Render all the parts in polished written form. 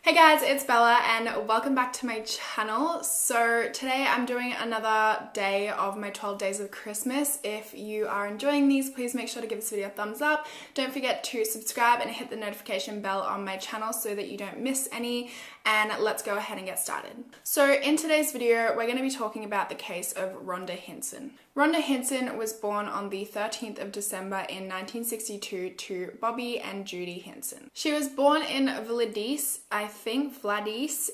Hey guys, it's Bella and welcome back to my channel. So today I'm doing another day of my 12 days of Christmas. If you are enjoying these, please make sure to give this video a thumbs up. Don't forget to subscribe and hit the notification bell on my channel so that you don't miss any. And let's go ahead and get started. So in today's video, we're going to be talking about the case of Rhonda Hinson. Rhonda Hinson was born on the 13th of December in 1962 to Bobby and Judy Hinson. She was born in Vladice,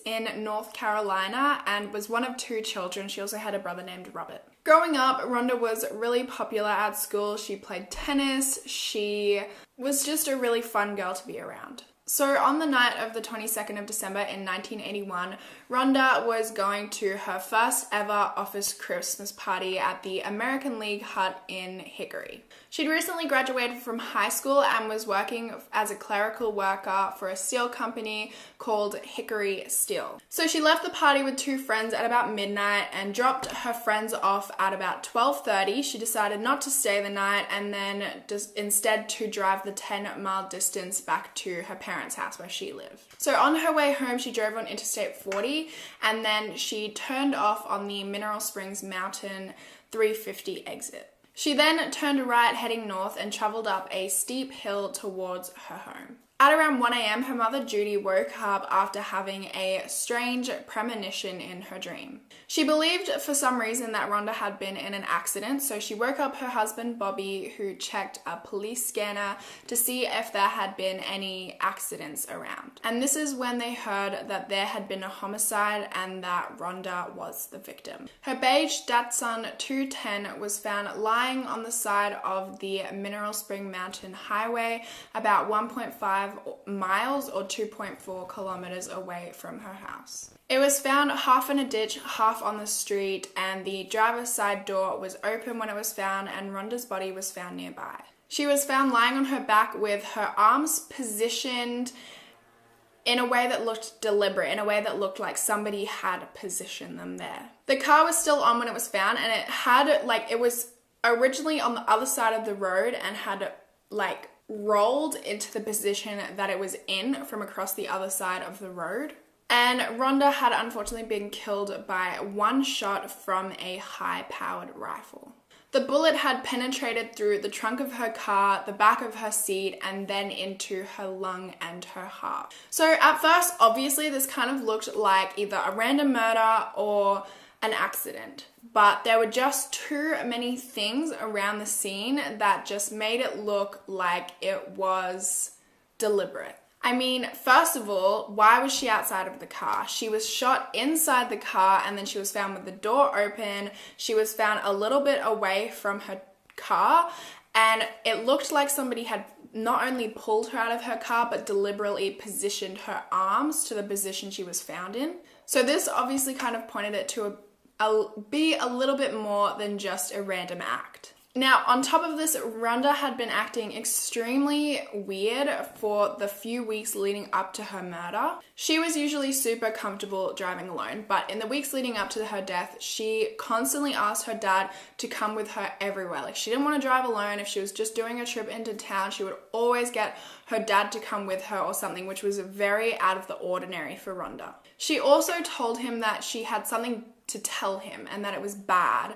in North Carolina, and was one of two children. She also had a brother named Robert. Growing up, Rhonda was really popular at school. She played tennis. She was just a really fun girl to be around. So on the night of the 22nd of December in 1981, Rhonda was going to her first ever office Christmas party at the American League hut in Hickory. She'd recently graduated from high school and was working as a clerical worker for a steel company called Hickory Steel. So she left the party with two friends at about midnight and dropped her friends off at about 12:30. She decided not to stay the night and then instead to drive the 10-mile distance back to her parents' house where she lived. So on her way home, she drove on Interstate 40 and then she turned off on the Mineral Springs Mountain 350 exit. She then turned right heading north and traveled up a steep hill towards her home. At around 1 a.m., her mother Judy woke up after having a strange premonition in her dream. She believed for some reason that Rhonda had been in an accident, so she woke up her husband Bobby, who checked a police scanner to see if there had been any accidents around. And this is when they heard that there had been a homicide and that Rhonda was the victim. Her beige Datsun 210 was found lying on the side of the Mineral Spring Mountain Highway about 1.5 miles or 2.4 kilometers away from her house. It was found half in a ditch, half on the street, and the driver's side door was open when it was found, and Rhonda's body was found nearby. She was found lying on her back with her arms positioned in a way that looked deliberate, in a way that looked like somebody had positioned them there. The car was still on when it was found, and it was originally on the other side of the road and had rolled into the position that it was in from across the other side of the road. And Rhonda had unfortunately been killed by one shot from a high-powered rifle. The bullet had penetrated through the trunk of her car, the back of her seat, and then into her lung and her heart. So at first, obviously, this kind of looked like either a random murder or an accident. But there were just too many things around the scene that just made it look like it was deliberate. I mean, first of all, why was she outside of the car? She was shot inside the car and then she was found with the door open. She was found a little bit away from her car and it looked like somebody had not only pulled her out of her car but deliberately positioned her arms to the position she was found in. So this obviously kind of pointed it to be a little bit more than just a random act. Now, on top of this, Rhonda had been acting extremely weird for the few weeks leading up to her murder. She was usually super comfortable driving alone, but in the weeks leading up to her death, she constantly asked her dad to come with her everywhere. Like, she didn't want to drive alone. If she was just doing a trip into town, she would always get her dad to come with her or something, which was very out of the ordinary for Rhonda. She also told him that she had something to tell him and that it was bad,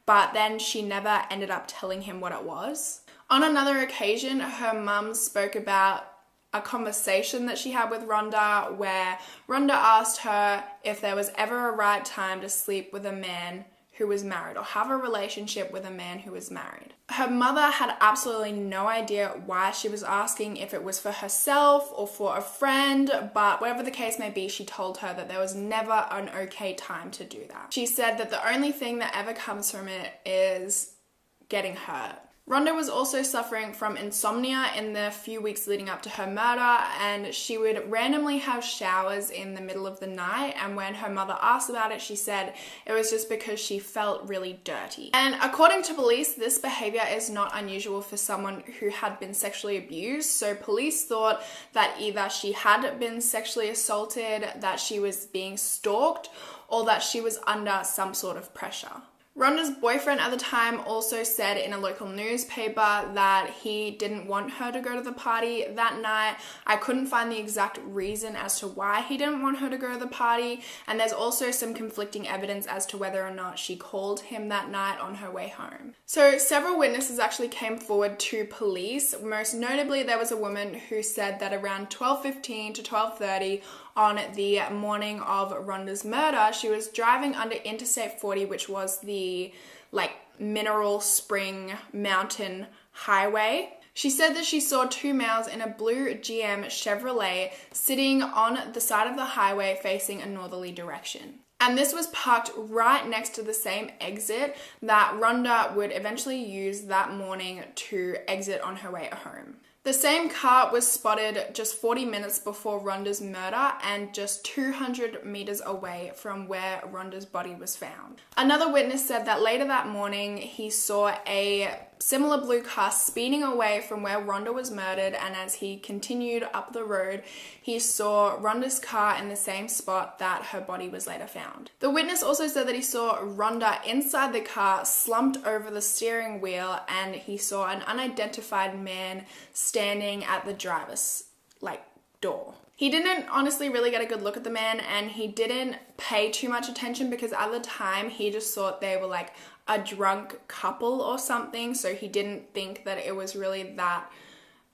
but then she never ended up telling him what it was. On another occasion, her mum spoke about a conversation that she had with Rhonda where Rhonda asked her if there was ever a right time to sleep with a man who was married or have a relationship with a man who was married. Her mother had absolutely no idea why she was asking, if it was for herself or for a friend, but whatever the case may be, she told her that there was never an okay time to do that. She said that the only thing that ever comes from it is getting hurt. Rhonda was also suffering from insomnia in the few weeks leading up to her murder, and she would randomly have showers in the middle of the night, and when her mother asked about it, she said it was just because she felt really dirty. And according to police, this behavior is not unusual for someone who had been sexually abused, so police thought that either she had been sexually assaulted, that she was being stalked, or that she was under some sort of pressure. Rhonda's boyfriend at the time also said in a local newspaper that he didn't want her to go to the party that night. I couldn't find the exact reason as to why he didn't want her to go to the party, and there's also some conflicting evidence as to whether or not she called him that night on her way home. So several witnesses actually came forward to police. Most notably, there was a woman who said that around 12:15 to 12:30 on the morning of Rhonda's murder, she was driving under Interstate 40, which was the mineral spring mountain highway. She said that she saw two males in a blue GM Chevrolet sitting on the side of the highway facing a northerly direction. And this was parked right next to the same exit that Rhonda would eventually use that morning to exit on her way home. The same car was spotted just 40 minutes before Rhonda's murder and just 200 meters away from where Rhonda's body was found. Another witness said that later that morning he saw a similar blue car speeding away from where Rhonda was murdered, and as he continued up the road, he saw Rhonda's car in the same spot that her body was later found. The witness also said that he saw Rhonda inside the car slumped over the steering wheel, and he saw an unidentified man standing at the driver's door. He didn't honestly really get a good look at the man, and he didn't pay too much attention because at the time he just thought they were a drunk couple or something, so he didn't think that it was really that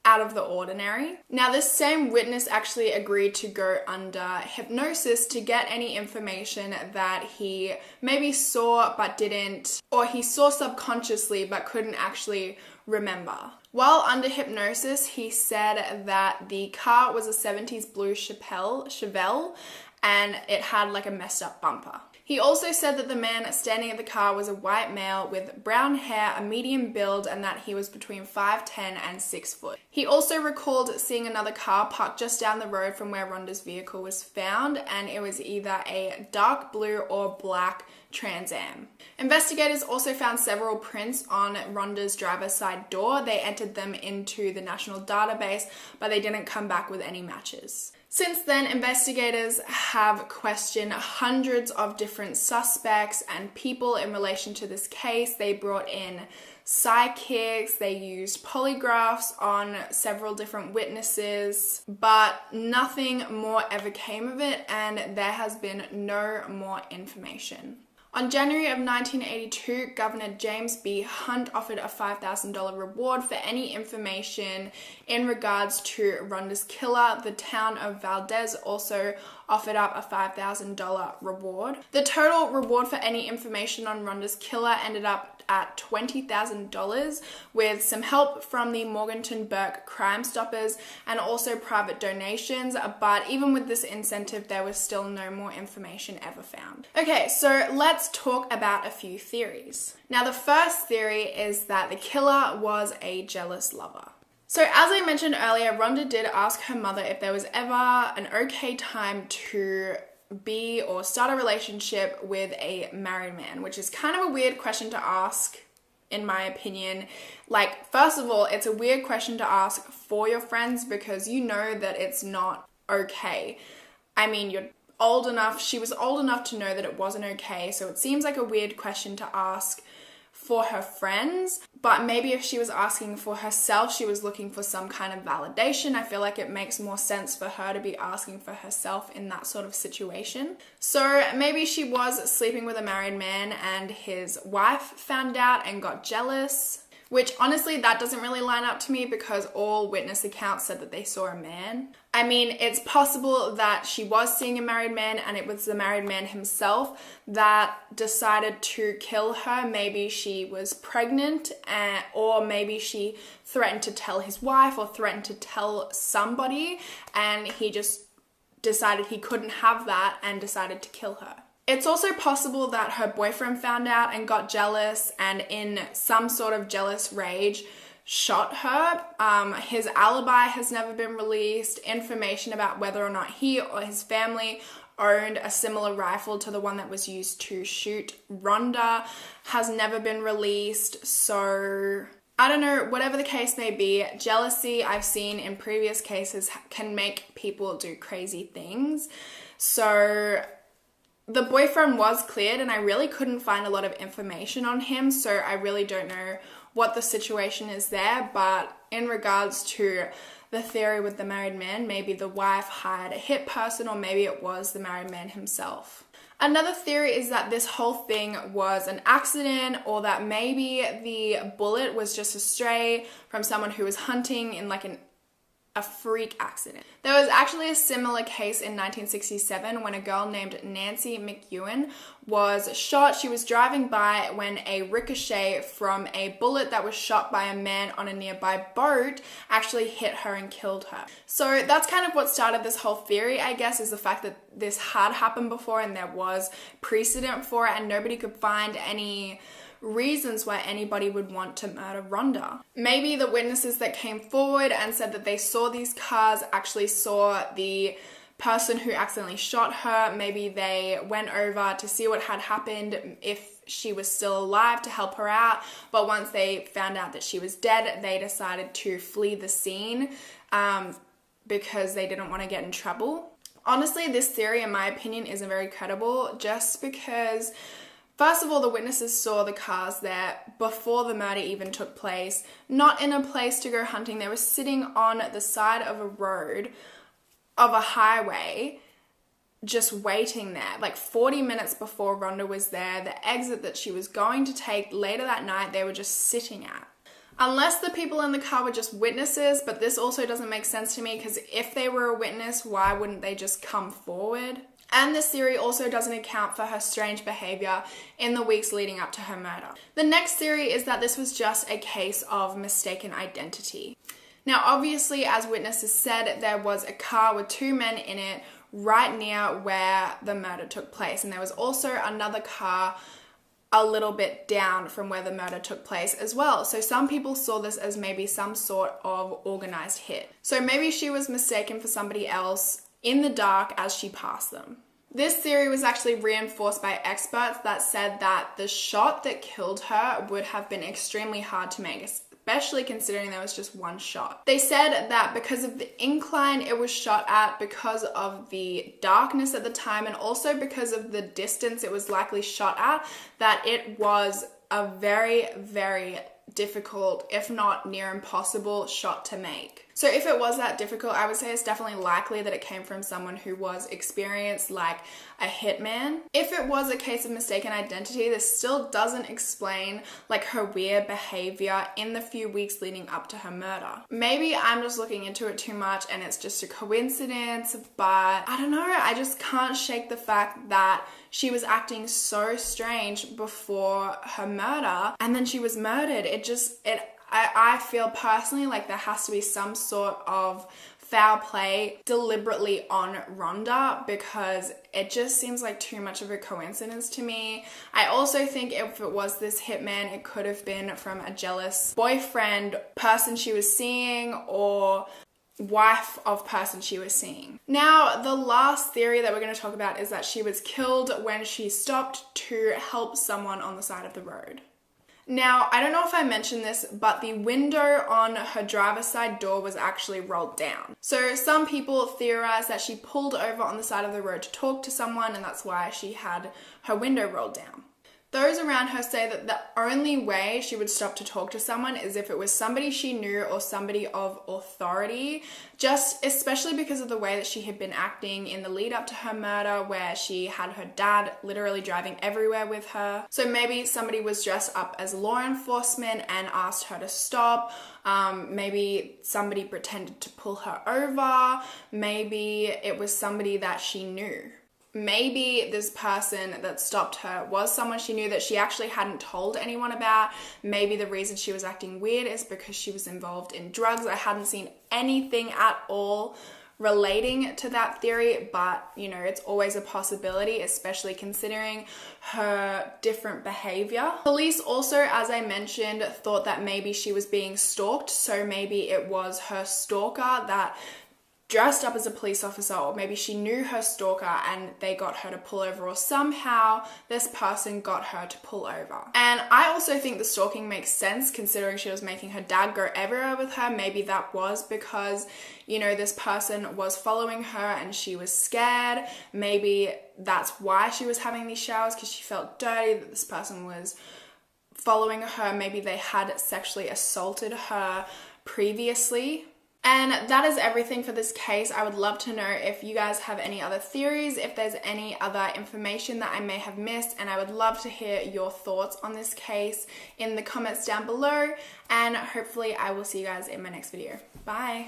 out of the ordinary. Now, this same witness actually agreed to go under hypnosis to get any information that he maybe saw but didn't, or he saw subconsciously but couldn't actually remember. While under hypnosis, he said that the car was a 70s blue Chevelle and it had a messed up bumper. He also said that the man standing at the car was a white male with brown hair, a medium build, and that he was between 5'10" and 6 foot. He also recalled seeing another car parked just down the road from where Rhonda's vehicle was found, and it was either a dark blue or black Trans Am. Investigators also found several prints on Rhonda's driver's side door. They entered them into the national database, but they didn't come back with any matches. Since then, investigators have questioned hundreds of different suspects and people in relation to this case. They brought in psychics, they used polygraphs on several different witnesses, but nothing more ever came of it, and there has been no more information. On January of 1982, Governor James B. Hunt offered a $5,000 reward for any information in regards to Rhonda's killer. The town of Valdez also offered up a $5,000 reward. The total reward for any information on Rhonda's killer ended up at $20,000 with some help from the Morganton Burke Crime Stoppers and also private donations, but even with this incentive, there was still no more information ever found. Okay, so let's talk about a few theories. Now, the first theory is that the killer was a jealous lover. So as I mentioned earlier, Rhonda did ask her mother if there was ever an okay time to be or start a relationship with a married man, which is kind of a weird question to ask, in my opinion. First of all, it's a weird question to ask for your friends because you know that it's not okay. I mean, you're old enough, she was old enough to know that it wasn't okay, so it seems like a weird question to ask for her friends, but maybe if she was asking for herself, she was looking for some kind of validation. I feel like it makes more sense for her to be asking for herself in that sort of situation. So maybe she was sleeping with a married man and his wife found out and got jealous, which honestly, that doesn't really line up to me because all witness accounts said that they saw a man. I mean, it's possible that she was seeing a married man and it was the married man himself that decided to kill her. Maybe she was pregnant, or maybe she threatened to tell his wife or threatened to tell somebody, and he just decided he couldn't have that and decided to kill her. It's also possible that her boyfriend found out and got jealous and in some sort of jealous rage shot her. His alibi has never been released. Information about whether or not he or his family owned a similar rifle to the one that was used to shoot Rhonda has never been released. So I don't know, whatever the case may be, jealousy I've seen in previous cases can make people do crazy things. So The boyfriend was cleared, and I really couldn't find a lot of information on him, so I really don't know what the situation is there. But in regards to the theory with the married man, maybe the wife hired a hit person, or maybe it was the married man himself. Another theory is that this whole thing was an accident, or that maybe the bullet was just a stray from someone who was hunting in like a freak accident. There was actually a similar case in 1967 when a girl named Nancy McEwen was shot. She was driving by when a ricochet from a bullet that was shot by a man on a nearby boat actually hit her and killed her. So that's kind of what started this whole theory, I guess, is the fact that this had happened before and there was precedent for it, and nobody could find any reasons why anybody would want to murder Rhonda. Maybe the witnesses that came forward and said that they saw these cars actually saw the person who accidentally shot her. Maybe they went over to see what had happened, if she was still alive, to help her out. But once they found out that she was dead, they decided to flee the scene because they didn't want to get in trouble. Honestly, this theory, in my opinion, isn't very credible, just because first of all, the witnesses saw the cars there before the murder even took place, not in a place to go hunting. They were sitting on the side of a road, of a highway, just waiting there. Like 40 minutes before Rhonda was there, the exit that she was going to take later that night, they were just sitting at. Unless the people in the car were just witnesses, but this also doesn't make sense to me, because if they were a witness, why wouldn't they just come forward? And this theory also doesn't account for her strange behavior in the weeks leading up to her murder. The next theory is that this was just a case of mistaken identity. Now, obviously, as witnesses said, there was a car with two men in it right near where the murder took place. And there was also another car a little bit down from where the murder took place as well. So some people saw this as maybe some sort of organized hit. So maybe she was mistaken for somebody else in the dark as she passed them. This theory was actually reinforced by experts that said that the shot that killed her would have been extremely hard to make, especially considering there was just one shot. They said that because of the incline it was shot at, because of the darkness at the time, and also because of the distance it was likely shot at, that it was a very, very difficult, if not near impossible, shot to make. So if it was that difficult, I would say it's definitely likely that it came from someone who was experienced, like a hitman. If it was a case of mistaken identity, this still doesn't explain like her weird behavior in the few weeks leading up to her murder. Maybe I'm just looking into it too much and it's just a coincidence, but I don't know, I just can't shake the fact that she was acting so strange before her murder and then she was murdered. I feel personally like there has to be some sort of foul play deliberately on Rhonda, because it just seems like too much of a coincidence to me. I also think if it was this hitman, it could have been from a jealous boyfriend, person she was seeing, or wife of person she was seeing. Now, the last theory that we're going to talk about is that she was killed when she stopped to help someone on the side of the road. Now, I don't know if I mentioned this, but the window on her driver's side door was actually rolled down. So some people theorize that she pulled over on the side of the road to talk to someone, and that's why she had her window rolled down. Those around her say that the only way she would stop to talk to someone is if it was somebody she knew or somebody of authority, just especially because of the way that she had been acting in the lead up to her murder, where she had her dad literally driving everywhere with her. So maybe somebody was dressed up as law enforcement and asked her to stop. Maybe somebody pretended to pull her over. Maybe it was somebody that she knew. Maybe this person that stopped her was someone she knew that she actually hadn't told anyone about. Maybe the reason she was acting weird is because she was involved in drugs. I hadn't seen anything at all relating to that theory, but you know, it's always a possibility, especially considering her different behavior. Police also, as I mentioned, thought that maybe she was being stalked, so maybe it was her stalker that dressed up as a police officer, or maybe she knew her stalker and they got her to pull over, or somehow this person got her to pull over. And I also think the stalking makes sense considering she was making her dad go everywhere with her. Maybe that was because, you know, this person was following her and she was scared. Maybe that's why she was having these showers, because she felt dirty that this person was following her. Maybe they had sexually assaulted her previously. And that is everything for this case. I would love to know if you guys have any other theories, if there's any other information that I may have missed, and I would love to hear your thoughts on this case in the comments down below, and hopefully I will see you guys in my next video. Bye!